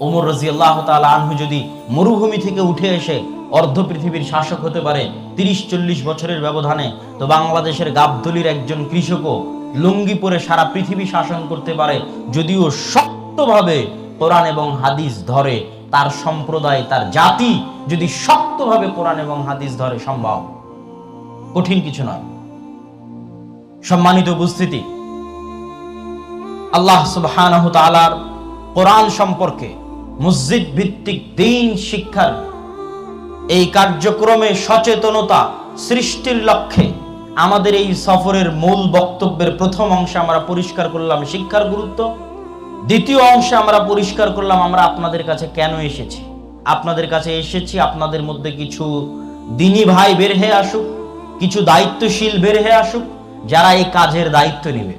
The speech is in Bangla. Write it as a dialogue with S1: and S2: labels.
S1: ওমর রাদিয়াল্লাহু তাআলা আনহু যদি মরুভূমি থেকে উঠে এসে অর্ধ পৃথিবীর শাসক হতে পারে 30-40 বছরের ব্যবধানে, তো বাংলাদেশের গাবতলীর একজন কৃষকও লুঙ্গি পরে সারা পৃথিবী শাসন করতে পারে, যদিও শক্তভাবে কোরআন এবং হাদিস ধরে। তার সম্প্রদায়, তার জাতি যদি শক্তভাবে কোরআন এবং হাদিস ধরে, সম্ভব, কঠিন কিছু নয়। সম্মানিত উপস্থিতি, আল্লাহ সুবহানাহু তাআলার কোরআন সম্পর্কে মসজিদ ভিত্তিক দ্বীন শিক্ষার এই কার্যক্রমে সচেতনতা সৃষ্টির লক্ষ্যে আমাদের এই সফরের মূল বক্তব্যের প্রথম অংশে আমরা পরিষ্কার করলাম শিক্ষার গুরুত্ব। দ্বিতীয় অংশে আমরা পরিষ্কার করলাম আমরা আপনাদের কাছে কেন এসেছি। আপনাদের কাছে এসেছি আপনাদের মধ্যে কিছু দ্বীনী ভাই বের হয়ে আসুক, কিছু দায়িত্বশীল বের হয়ে আসুক, যারা এই কাজের দায়িত্ব নেবে।